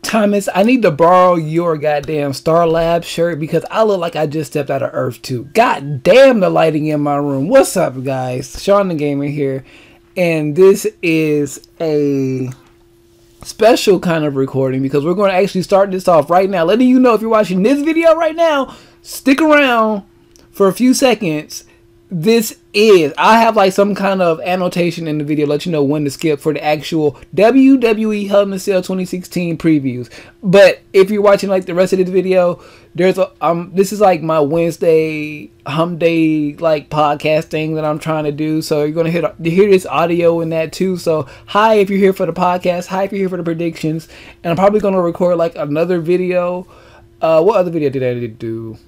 Thomas, I need to borrow your goddamn Star Lab shirt because I look like I just stepped out of Earth 2. God damn the lighting in my room. What's up, guys? Shawn DaGamer here. And this is a special kind of recording because we're going to actually start this off right now. Letting you know, if you're watching this video right now, stick around for a few seconds. I have like some kind of annotation in the video let you know when to skip for the actual WWE Hell in a Cell 2016 previews. But if you're watching like the rest of this video, there's a this is like my Wednesday hump day like podcast thing that I'm trying to do. So you're gonna hear this audio in that too. So hi if you're here for the podcast, hi if you're here for the predictions, and I'm probably gonna record like another video. What other video did I do?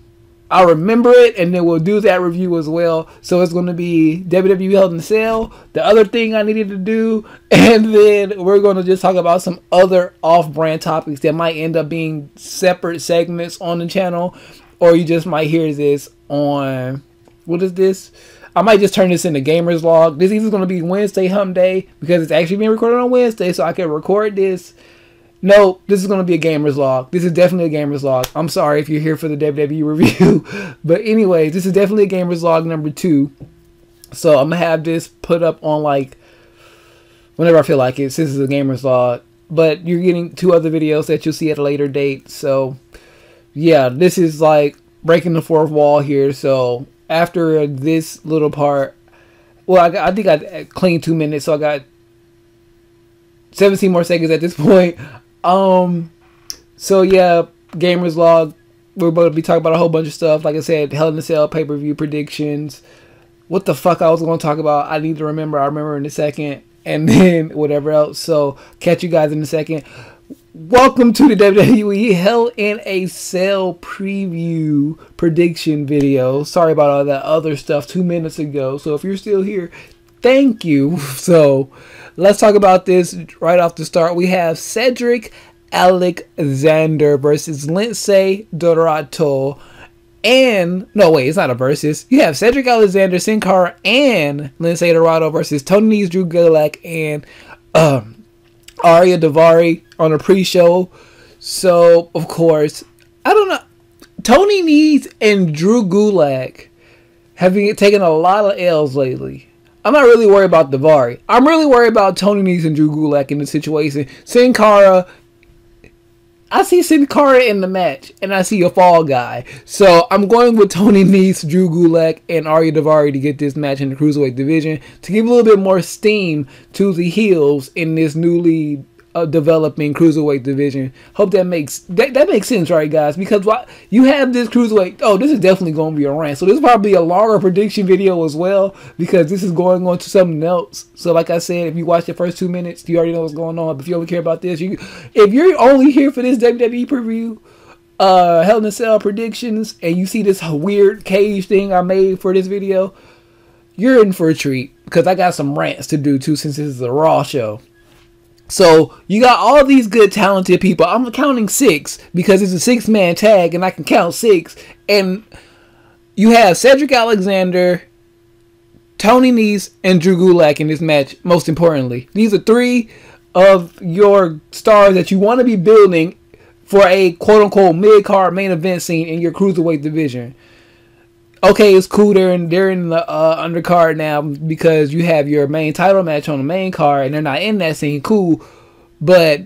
I'll remember it, and then we'll do that review as well. So it's going to be WWE Hell in a Cell, the other thing I needed to do, and then we're going to just talk about some other off-brand topics that might end up being separate segments on the channel, or you just might hear this on, what is this? I might just turn this into Gamer's Log. This is going to be Wednesday Hump Day because it's actually being recorded on Wednesday, so I can record this. No, this is going to be a Gamer's Log. This is definitely a Gamer's Log. I'm sorry if you're here for the WWE review. But anyways, this is definitely a Gamer's Log number 2. So I'm going to have this put up on like whenever I feel like it, since it's a Gamer's Log. But you're getting 2 other videos that you'll see at a later date. So yeah, this is like breaking the fourth wall here. So after this little part, well, I think I cleaned 2 minutes. So I got 17 more seconds at this point. So yeah, Gamer's Log. We're about to be talking about a whole bunch of stuff. Like I said, Hell in a Cell pay-per-view predictions. What the fuck I was going to talk about, I need to remember. I'll remember in a second. And then whatever else. So catch you guys in a second. Welcome to the WWE Hell in a Cell preview prediction video. Sorry about all that other stuff 2 minutes ago. So if you're still here, thank you. So let's talk about this right off the start. We have Cedric Alexander versus Lindsay Dorado. And, no, wait, it's not a versus. You have Cedric Alexander, Sin Cara, and Lindsay Dorado versus Tony Nese, Drew Gulak, and Ariya Daivari on a pre-show. So, of course, I don't know. Tony Nese and Drew Gulak have been taking a lot of L's lately. I'm not really worried about Daivari. I'm really worried about Tony Nese and Drew Gulak in the situation. Sin Cara, I see Sin Cara in the match, and I see a fall guy. So I'm going with Tony Nese, Drew Gulak, and Ariya Daivari to get this match in the Cruiserweight division to give a little bit more steam to the heels in this newly developing Cruiserweight division. Hope that makes sense, right, guys? Because you have this Cruiserweight. Oh, this is definitely going to be a rant. So this is probably a longer prediction video as well because this is going on to something else. So like I said, if you watch the first 2 minutes, you already know what's going on. But if you only care about this, if you're only here for this WWE preview, Hell in a Cell predictions, and you see this weird cage thing I made for this video, you're in for a treat because I got some rants to do too since this is a Raw show. So you got all these good talented people. I'm counting 6 because it's a 6-man tag and I can count 6. And you have Cedric Alexander, Tony Nese, and Drew Gulak in this match, most importantly. These are 3 of your stars that you want to be building for a quote-unquote mid-card main event scene in your Cruiserweight division. Okay, it's cool. They're in the undercard now because you have your main title match on the main card, and they're not in that scene. Cool, but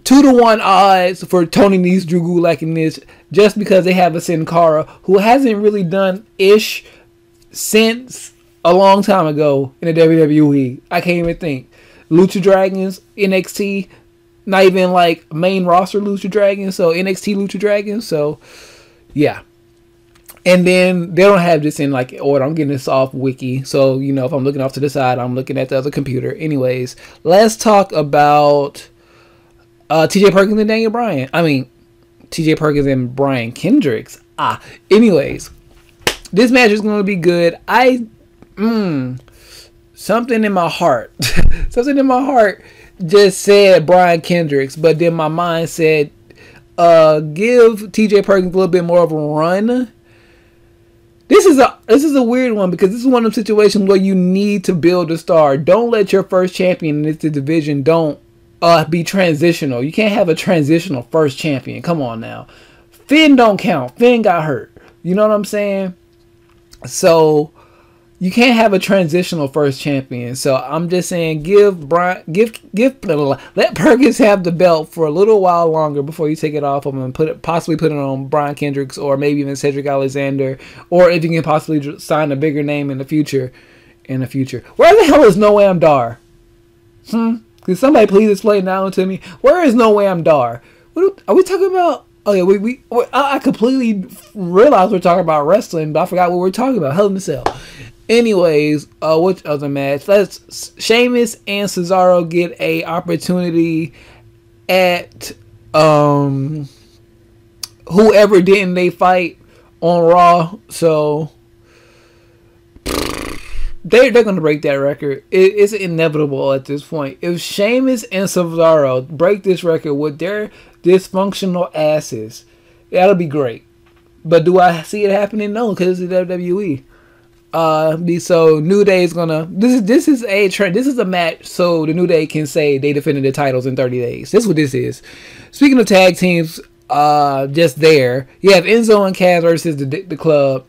2-to-1 odds for Tony Nese, Drew Gulak in this, just because they have a Sin Cara who hasn't really done ish since a long time ago in the WWE. I can't even think. Lucha Dragons, NXT, not even like main roster Lucha Dragons, so NXT Lucha Dragons. So yeah. And then they don't have this in like order. I'm getting this off wiki. So, you know, if I'm looking off to the side, I'm looking at the other computer. Anyways, let's talk about TJ Perkins and Daniel Bryan. I mean, TJ Perkins and Brian Kendricks. Anyways, this match is going to be good. Something in my heart. Something in my heart just said Brian Kendricks. But then my mind said, give TJ Perkins a little bit more of a run. This is a weird one because this is one of those situations where you need to build a star. Don't let your first champion in this division don't be transitional. You can't have a transitional first champion. Come on now. Finn don't count. Finn got hurt. You know what I'm saying? So you can't have a transitional first champion. So I'm just saying, let Perkins have the belt for a little while longer before you take it off of him and possibly put it on Brian Kendricks or maybe even Cedric Alexander, or if you can possibly sign a bigger name in the future. Where the hell is Noam Dar? Can somebody please explain that one to me? Where is Noam Dar? What are we talking about? Oh yeah, I completely realized we're talking about wrestling, but I forgot what we're talking about. Hell in a Cell. Anyways, which other match? Sheamus and Cesaro get a opportunity at whoever didn't they fight on Raw. So they're gonna break that record. It's inevitable at this point. If Sheamus and Cesaro break this record with their dysfunctional asses, that'll be great. But do I see it happening? No, because it's the WWE. So New Day is gonna. This is a match so the New Day can say they defended the titles in 30 days. This is what this is. Speaking of tag teams, just there you have Enzo and Cass versus the Club.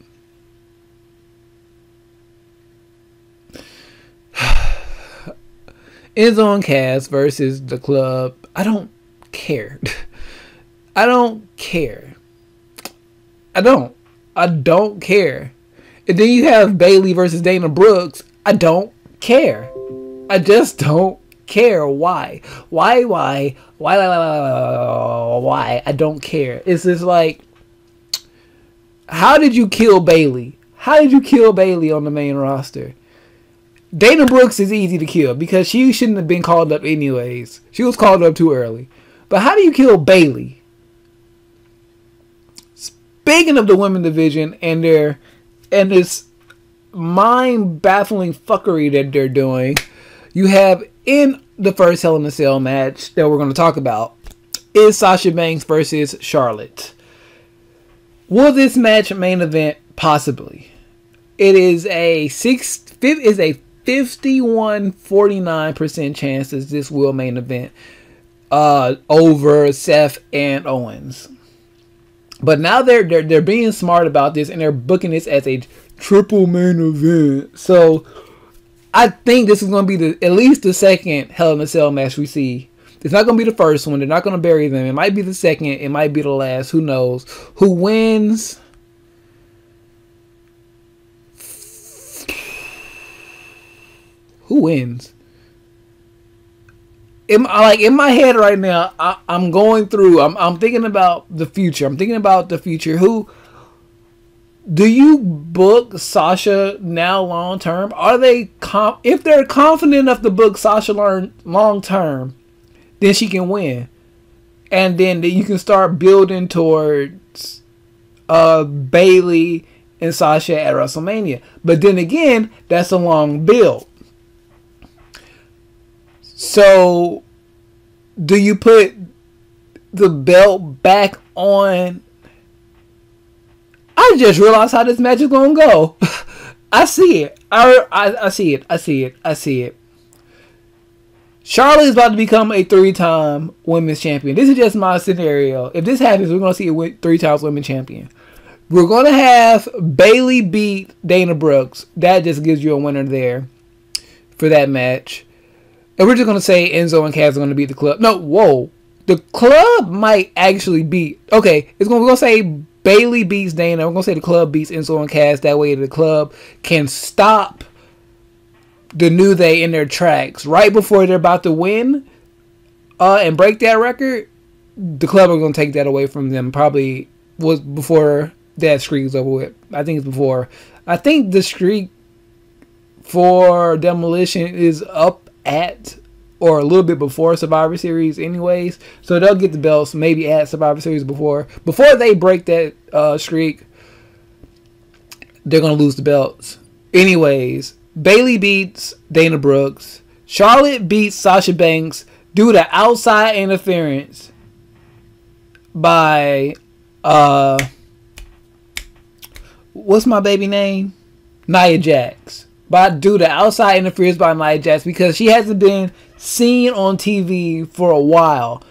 Enzo and Cass versus the Club. I don't care. I don't care. I don't care. And then you have Bayley versus Dana Brooks. I don't care. I just don't care. Why? Why? I don't care. It's just like, how did you kill Bayley? How did you kill Bayley on the main roster? Dana Brooks is easy to kill because she shouldn't have been called up anyways. She was called up too early. But how do you kill Bayley? Speaking of the women division and this mind-baffling fuckery that they're doing, you have in the first Hell in a Cell match that we're going to talk about is Sasha Banks versus Charlotte. Will this match main event? Possibly. It is a 51-49% chance that this will main event over Seth and Owens. But now they're being smart about this and they're booking this as a triple main event. So I think this is going to be at least the second Hell in a Cell match we see. It's not going to be the first one. They're not going to bury them. It might be the second. It might be the last. Who knows? Who wins? Who wins? In my head right now, I'm going through. I'm thinking about the future. Who do you book Sasha now long term? Are they if they're confident enough to book Sasha long term, then she can win, and then you can start building towards Bayley and Sasha at WrestleMania. But then again, that's a long build. So, do you put the belt back on? I just realized how this match is going to go. I see it. I see it. Charlotte is about to become a 3-time women's champion. This is just my scenario. If this happens, we're going to see a 3-time women's champion. We're going to have Bayley beat Dana Brooks. That just gives you a winner there for that match. And we're just going to say Enzo and Cass are going to beat the Club. No, whoa. The Club might actually beat. Okay, we're going to say Bayley beats Dana. We're going to say the Club beats Enzo and Cass. That way the Club can stop the New Day in their tracks. Right before they're about to win and break that record, the Club are going to take that away from them. Probably was before that streak is over with. I think it's before. I think the streak for Demolition is up at or a little bit before Survivor Series anyways, so they'll get the belts maybe at Survivor Series before they break that streak. They're gonna lose the belts anyways. Bayley beats Dana Brooks. Charlotte beats Sasha Banks due to outside interference by what's my baby name? Nia Jax. Due to outside interference by Nia Jax, because she hasn't been seen on TV for a while.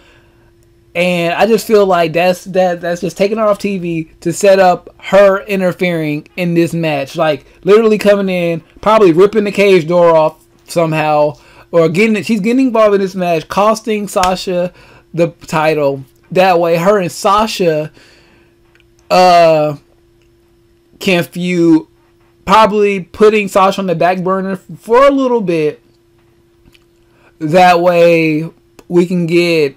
And I just feel like that's just taking her off TV to set up her interfering in this match. Like, literally coming in, probably ripping the cage door off somehow, or she's getting involved in this match, costing Sasha the title. That way, her and Sasha can feud, probably putting Sasha on the back burner for a little bit. That way, we can get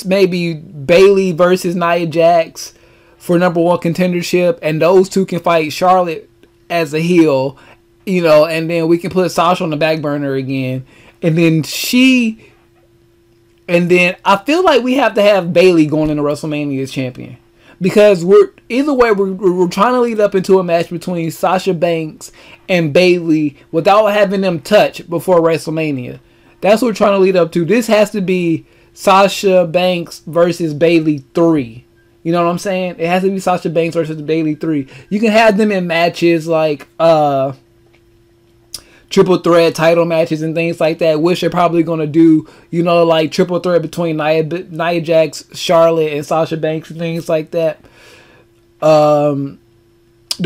maybe Bayley versus Nia Jax for #1 contendership, and those two can fight Charlotte as a heel, you know, and then we can put Sasha on the back burner again, and then I feel like we have to have Bayley going into WrestleMania as champion, because we're trying to lead up into a match between Sasha Banks and Bayley without having them touch before WrestleMania. That's what we're trying to lead up to. This has to be Sasha Banks versus Bayley 3. You know what I'm saying? It has to be Sasha Banks versus Bayley 3. You can have them in matches like triple threat title matches and things like that, which they're probably going to do, you know, like triple threat between Nia Jax, Charlotte, and Sasha Banks and things like that. Do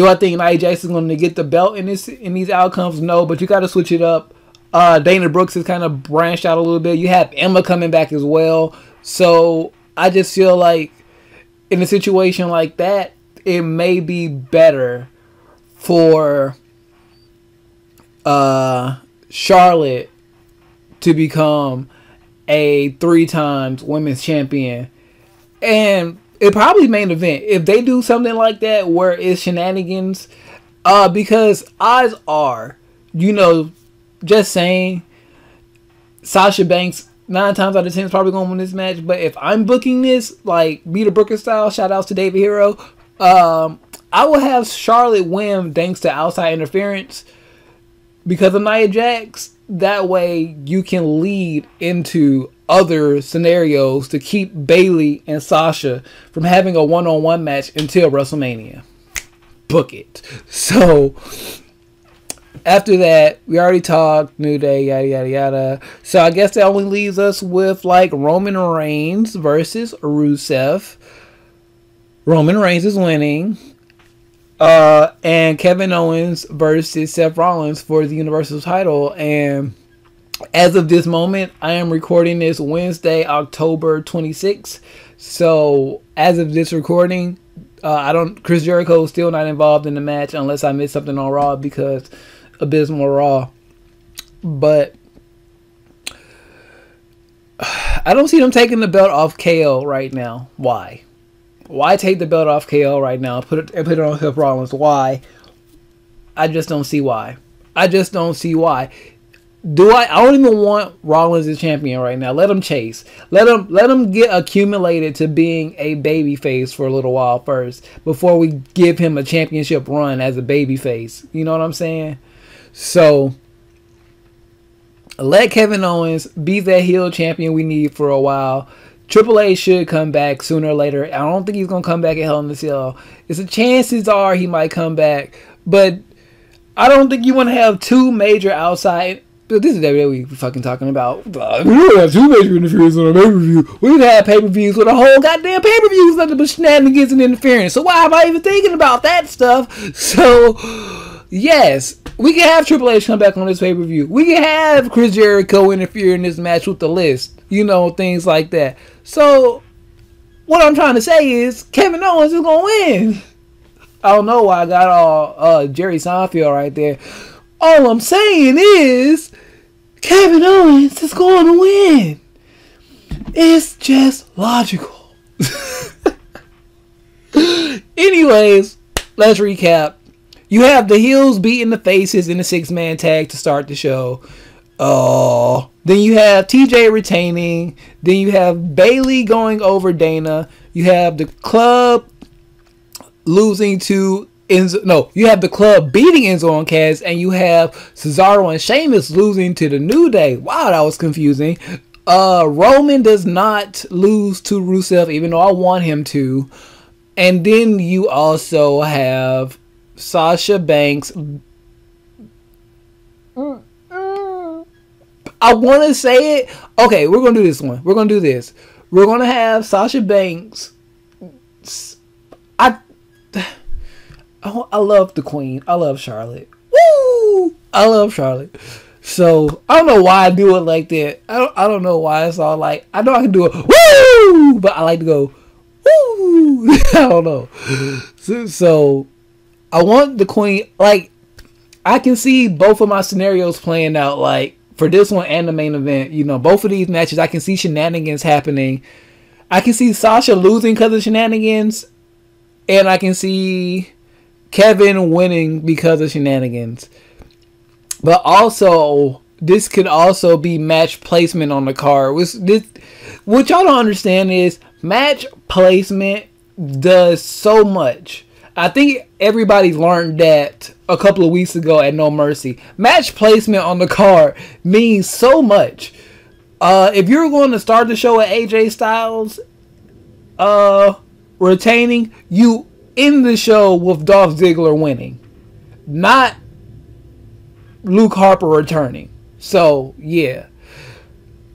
I think Nia Jax is going to get the belt in these outcomes? No, but you got to switch it up. Dana Brooks has kind of branched out a little bit. You have Emma coming back as well. So I just feel like in a situation like that, it may be better for Charlotte to become a 3-time women's champion. And it probably main event. If they do something like that where it's shenanigans, because odds are, you know, just saying, Sasha Banks 9 times out of 10 is probably going to win this match. But if I'm booking this, like Be the Brooker style, shout outs to David Hero, I will have Charlotte win thanks to outside interference because of Nia Jax. That way you can lead into other scenarios to keep Bayley and Sasha from having a one-on-one match until WrestleMania. Book it. So after that, we already talked New Day, yada yada yada. So I guess that only leaves us with like Roman Reigns versus Rusev. Roman Reigns is winning. And Kevin Owens versus Seth Rollins for the Universal title. And as of this moment, I am recording this Wednesday, October 26th. So as of this recording, Chris Jericho is still not involved in the match unless I missed something on Raw because Abysmal Raw. But I don't see them taking the belt off KO right now. Why? Why take the belt off KO right now and put it on Seth Rollins? Why? I just don't see why. I just don't see why. I don't even want Rollins as champion right now. Let him chase. Let him get accumulated to being a babyface for a little while first before we give him a championship run as a babyface. You know what I'm saying? So let Kevin Owens be that heel champion we need for a while. Triple H should come back sooner or later. I don't think he's going to come back at Hell in a Cell. Chances are he might come back. But I don't think you want to have two major outside. This is WWE we're fucking talking about. We don't have two major interference on a pay-per-view. We've had pay-per-views with a whole goddamn pay-per-views nothing but shenanigans and interference. So why am I even thinking about that stuff? So, yes, we can have Triple H come back on this pay-per-view. We can have Chris Jericho interfere in this match with the list. You know, things like that. So, what I'm trying to say is, Kevin Owens is going to win. I don't know why I got all Jerry Seinfeld right there. All I'm saying is, Kevin Owens is going to win. It's just logical. Anyways, let's recap. You have the heels beating the faces in a 6-man tag to start the show. Then you have TJ retaining. Then you have Bayley going over Dana. You have the club losing to Enzo. No, you have the club beating Enzo and Cass, and you have Cesaro and Sheamus losing to the New Day. Wow, that was confusing. Roman does not lose to Rusev, even though I want him to. And then you also have Sasha Banks. I want to say it. Okay, we're going to do this one. We're going to do this. We're going to have Sasha Banks. I love the queen. I love Charlotte. Woo! I love Charlotte. So, I don't know why I do it like that. I don't know why it's all like, I know I can do it, woo! But I like to go, woo! I don't know. So, I want the queen, like, I can see both of my scenarios playing out, like, for this one and the main event. You know, both of these matches, I can see shenanigans happening. I can see Sasha losing because of shenanigans. And I can see Kevin winning because of shenanigans. But also, this could also be match placement on the card. What y'all don't understand is match placement does so much. I think everybody learned that a couple of weeks ago at No Mercy. Match placement on the card means so much. If you're going to start the show with AJ Styles retaining, you end the show with Dolph Ziggler winning. Not Luke Harper returning. So, yeah.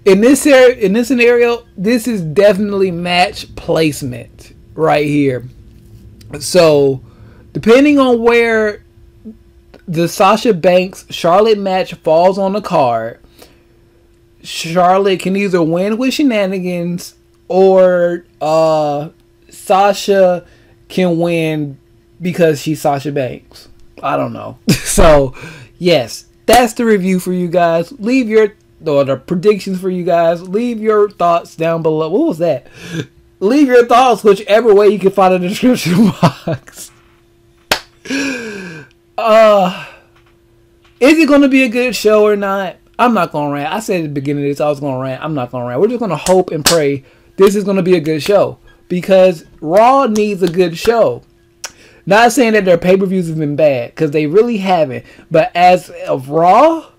In this scenario, this is definitely match placement right here. So, depending on where the Sasha Banks Charlotte match falls on the card, Charlotte can either win with shenanigans or Sasha can win because she's Sasha Banks. I don't know. So, yes, that's the review for you guys. Leave the predictions for you guys. Leave your thoughts down below. What was that? Leave your thoughts whichever way you can find in the description box. Is it going to be a good show or not? I'm not going to rant. I said at the beginning of this I was going to rant. I'm not going to rant. We're just going to hope and pray this is going to be a good show. Because Raw needs a good show. Not saying that their pay-per-views have been bad. Because they really haven't. But as of Raw...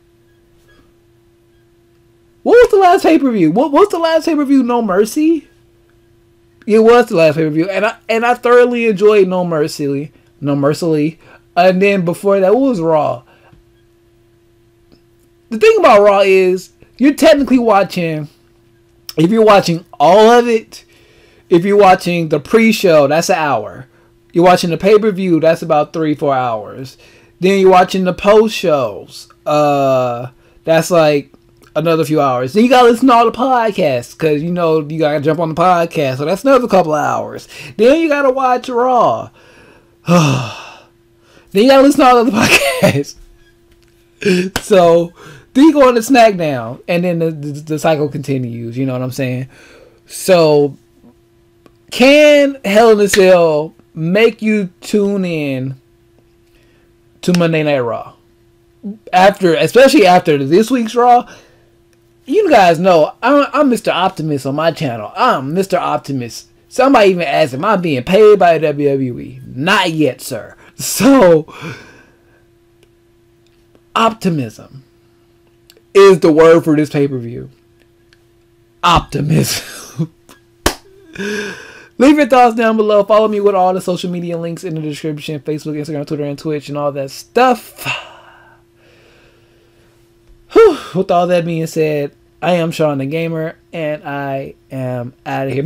What was the last pay-per-view? What was the last pay-per-view? No Mercy? It was the last pay-per-view. And I thoroughly enjoyed No Mercy. And then before that, what was Raw? The thing about Raw is, you're technically watching, if you're watching all of it, if you're watching the pre-show, that's an hour. You're watching the pay-per-view, that's about 3-4 hours. Then you're watching the post-shows. That's like another few hours. Then you gotta listen to all the podcasts, because you know you gotta jump on the podcast, so that's another couple of hours. Then you gotta watch Raw. Then you gotta listen to all the podcasts. So then you go on to SmackDown, and then the cycle continues. You know what I'm saying? So can Hell in a Cell make you tune in to Monday Night Raw? Especially after this week's Raw. You guys know I'm Mr. Optimist on my channel. I'm Mr. Optimist. Somebody even asked, am I being paid by WWE? Not yet, sir. So, optimism is the word for this pay-per-view. Optimism. Leave your thoughts down below. Follow me with all the social media links in the description. Facebook, Instagram, Twitter, and Twitch, and all that stuff. Whew. With all that being said, I am Shawn DaGamer, and I am out of here.